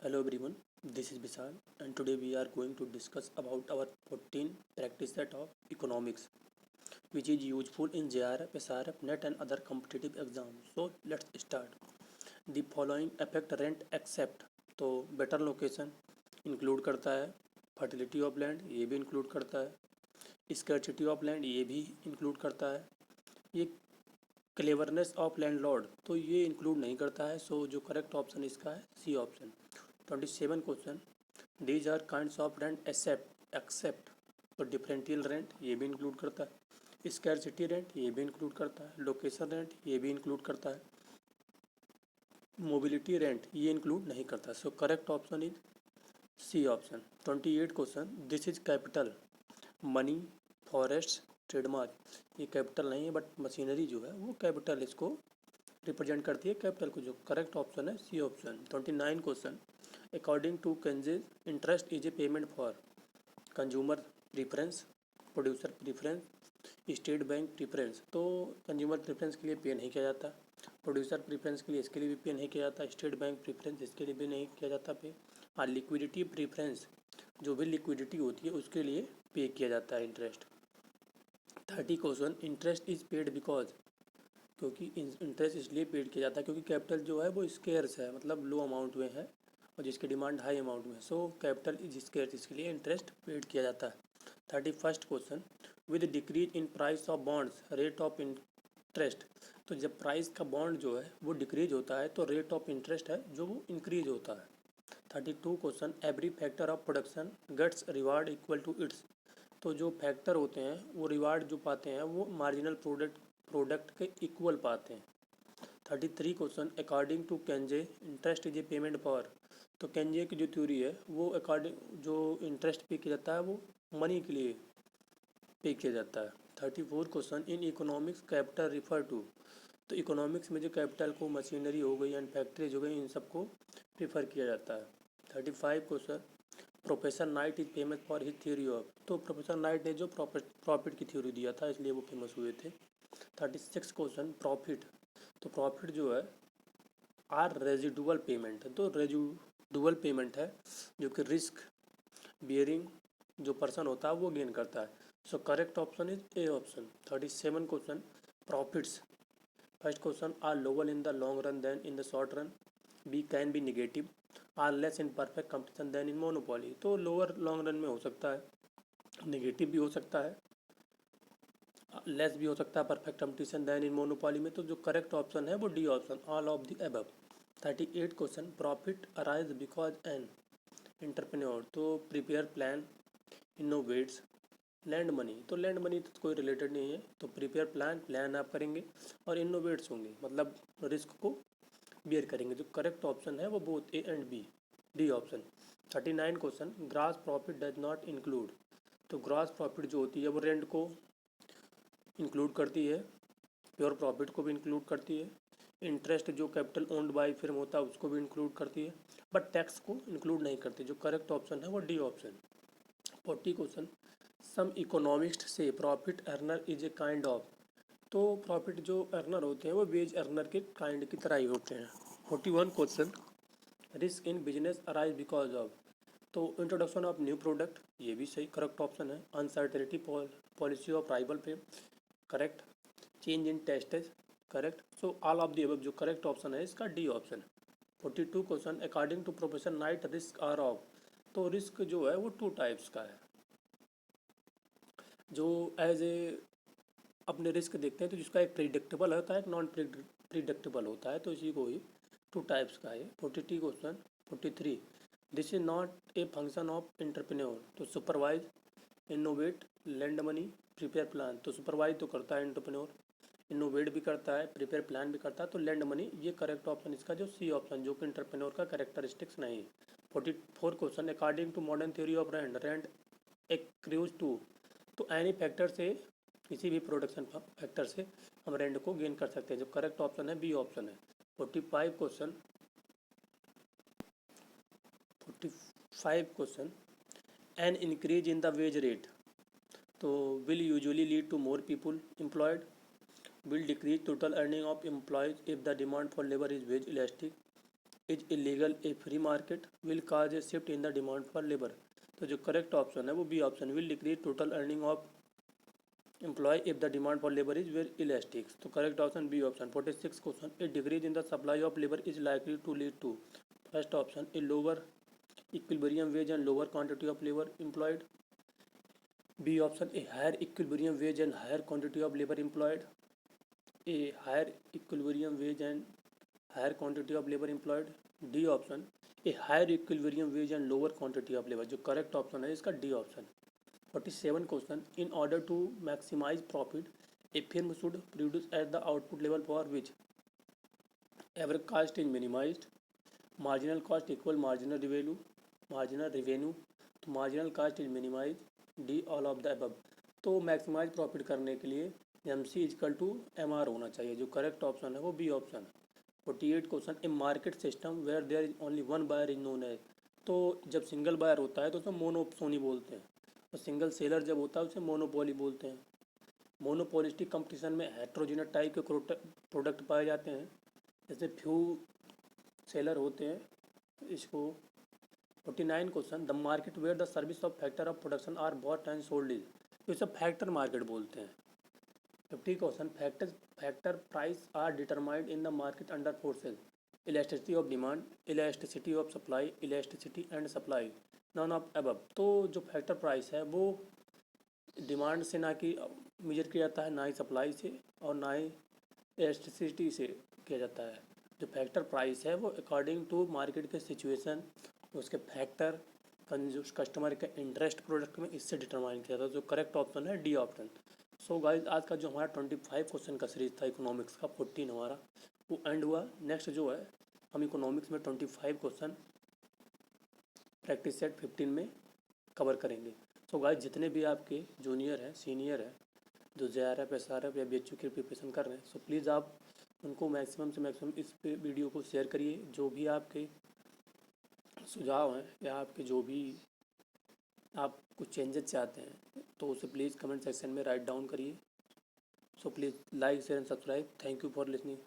Hello everyone, this is Vishal and today we are going to discuss about our 14 practice set of economics which is useful in JRF, SRF, NET and other competitive exams. So let's start. The following affect rent except तो better location include करता है, fertility of land ये भी include करता है, scarcity of land ये भी include करता है, ये क्लेवरनेस ऑफ लैंडलॉर्ड तो ये इंक्लूड नहीं करता है. सो जो करेक्ट ऑप्शन इसका है C option. 27 question. These are kinds of rent except तो डिफरेंशियल रेंट ये भी इंक्लूड करता है, स्कैरसिटी रेंट ये भी इंक्लूड करता है, लोकेशन रेंट ये भी इंक्लूड करता है, मोबिलिटी रेंट ये इंक्लूड नहीं करता. So correct option is C option. 28 question. This is capital money forest trademark ये कैपिटल नहीं है बट मशीनरी जो है वो कैपिटल इसको रिप्रेजेंट करती है कैपिटल को. जो करेक्ट ऑप्शन है C option. 29 question. According to Keynes interest is a payment for consumer preference, producer preference, state bank preference. तो कंज्यूमर प्रीफरेंस के लिए पे नहीं किया जाता, प्रोड्यूसर प्रीफरेंस के लिए इसके लिए भी पे नहीं किया जाता, स्टेट बैंक प्रीफरेंस इसके लिए भी नहीं किया जाता पे. हाँ, लिक्विडिटी प्रीफरेंस जो भी लिक्विडिटी होती है उसके लिए पे किया जाता है interest. 30 question. Interest is paid because क्योंकि इंटरेस्ट इसलिए पेड किया जाता है क्योंकि कैपिटल जो है वो स्केर्स है, मतलब लो अमाउंट में है और जिसकी डिमांड हाई अमाउंट में है. सो कैपिटल इज स्केर्स, इसके लिए इंटरेस्ट पेड किया जाता है. 31 question. With decrease in price of bonds rate of interest तो जब प्राइस का बॉन्ड जो है वो डिक्रीज होता है तो रेट ऑफ इंटरेस्ट है जो वो इंक्रीज होता है. 32 question. Every factor of production gets reward equal to its तो जो फैक्टर होते हैं वो रिवार्ड जो पाते हैं वो मार्जिनल प्रोडक्ट के इक्वल पाते हैं. 33 question. According to Keynes interest is a payment for तो केंजे की जो थ्योरी है वो अकॉर्डिंग जो इंटरेस्ट पे किया जाता है वो मनी के लिए पे किया जाता है. 34 question. In economics capital refer to तो इकोनॉमिक्स में जो कैपिटल को मशीनरी हो गई एंड फैक्ट्रीज हो गई इन सबको प्रीफर किया जाता है. 35 question. Professor night is famous for his theory of तो प्रोफेसर नाइट ने जो प्रॉफिट की थ्योरी दिया था इसलिए वो फेमस हुए थे. 36 क्वेश्चन. प्रॉफिट तो प्रॉफिट जो है आर रेजिडुअल पेमेंट है तो रेजिडुअल पेमेंट है जो कि रिस्क बियरिंग जो पर्सन होता है वो गेन करता है. So correct option is A option. 37 question. Profits first question are lower in the long run than in the short run. B can be negative. Are less in perfect competition than in monopoly तो lower long run में हो सकता है, negative भी हो सकता है, less भी हो सकता है perfect competition than in monopoly में. तो जो करेक्ट ऑप्शन है वो D option, all of the above. 38 question. Profit arise because an entrepreneur तो prepare plan innovates land money तो लैंड मनी तो कोई रिलेटेड नहीं है तो प्रिपेयर प्लान आप करेंगे और इनोवेट्स होंगे मतलब रिस्क को बियर करेंगे. जो करेक्ट ऑप्शन है वो both A and B, D option. 39 question. Gross profit does not include तो ग्रॉस प्रॉफिट जो होती है वो रेंट को इंक्लूड करती है, प्योर प्रॉफिट को भी इंक्लूड करती है, इंटरेस्ट जो कैपिटल ओन्ड बाय फिर्म होता है उसको भी इंक्लूड करती है बट टैक्स को इंक्लूड नहीं करती. जो करेक्ट ऑप्शन है वो डी ऑप्शन. 40 क्वेश्चन. सम इकोनॉमिस्ट से profit earner is a kind of तो प्रॉफिट जो अर्नर होते हैं वो वेज अर्नर के काइंड की तरह ही होते हैं. 41 question. Risk in business arise because of तो इंट्रोडक्शन ऑफ न्यू प्रोडक्ट ये भी सही करेक्ट ऑप्शन है. अनसर्टेनिटी पॉलिसी ऑफ राइवल पे correct. Change in tastes correct. So all of the above जो करेक्ट ऑप्शन है इसका D option. 42 question. According to professor Knight risk are of तो risk जो है वो टू टाइप्स का है. जो एज ए अपने रिस्क देखते हैं तो जिसका एक प्रिडिक्टेबल होता है एक नॉन प्रिडिक्टेबल होता है तो इसी को ही टू टाइप्स का है. 43 question. 43. This is not a function of entrepreneur तो supervise innovate land money prepare plan तो सुपरवाइज तो करता है एंटरप्रेन्योर, इनोवेट भी करता है, प्रिपेयर प्लान भी करता है तो लैंड मनी ये करेक्ट ऑप्शन इसका जो सी ऑप्शन जो कि एंटरप्रेन्योर का करेक्टरिस्टिक्स नहीं है. 44 question. According to modern theory of rent accrues to तो एनी फैक्टर से किसी भी प्रोडक्शन फैक्टर से हम रेंट को गेन कर सकते हैं. जो करेक्ट ऑप्शन है बी ऑप्शन है. 45 question. 45 question. An increase in the wage rate तो will usually lead to more people employed, will decrease total earning of employees if the demand for labor is wage elastic, is illegal a free market will cause a shift in the demand for labour. तो जो correct option है वो B option, will decrease total earning of employ if the demand for labour is very elastic. तो correct option B option. 46 question, a decrease in the supply of labour is likely to lead to. First option, a lower equilibrium wage and lower quantity of labour employed. B option, a higher equilibrium wage and higher quantity of labour employed. A higher equilibrium wage and higher quantity of labour employed. D option, a higher equilibrium wage and lower quantity of labour. जो correct option है इसका D option. 47 question, in order to maximise profit a firm should produce at the output level for which average cost is minimised, marginal cost equal marginal revenue, तो marginal cast is minimise, D all of the above. तो maximise profit करने के लिए M C equal to M R होना चाहिए। जो correct option है वो B option. 48 question, a market system where there is only one buyer is known as. तो जब सिंगल बायर होता है तो उसे मोनोपोली बोलते हैं, और सिंगल सेलर जब होता है उसे मोनोपोली बोलते हैं। मोनोपोलिस्टिक कंपटीशन में हेट्रोजीनियस टाइप के प्रोडक्ट पाए जाते हैं, जैसे फ्यू सेलर होते हैं, तो इसको। 49 question, the market where the service of factor of production are bought and sold is. तो इसे फैक्टर मार्केट बोलते हैं। 50 question, factor price are determined in the market under forces, elasticity of demand, elasticity of supply, elasticity and supply, none of above. तो जो factor price है वो demand से ना कि मेजर किया जाता है, ना ही सप्लाई से और ना ही इलास्टिसिटी से किया जाता है। जो फैक्टर प्राइस है वो अकॉर्डिंग टू मार्केट के सिचुएशन, उसके फैक्टर, कस्टमर के इंटरेस्ट प्रोडक्ट में, इससे डिटरमाइन किया जाता है। जो करेक्ट ऑप्शन है डी ऑप्शन। सो गाइस, आज का जो हमारा 25 क्वेश्चन का सीरीज था इकोनॉमिक्स का, 14 हमारा वो एंड हुआ। नेक्स्ट जो है हम इकोनॉमिक्स में 25 क्वेश्चन प्रैक्टिस सेट 15 में कवर करेंगे। सो गाइस, जितने भी आपके जूनियर हैं, सीनियर हैं, जो JRF SRF या BHU की प्रिपरेशन कर रहे हैं, सो प्लीज़ आप उनको मैक्सिमम से मैक्सिमम इस वीडियो को शेयर करिए। जो भी आपके सुझाव हैं या आपके जो भी आप कुछ चेंजेस चाहते हैं तो उसे प्लीज़ कमेंट सेक्शन में राइट डाउन करिए। So please like share and subscribe. Thank you for listening.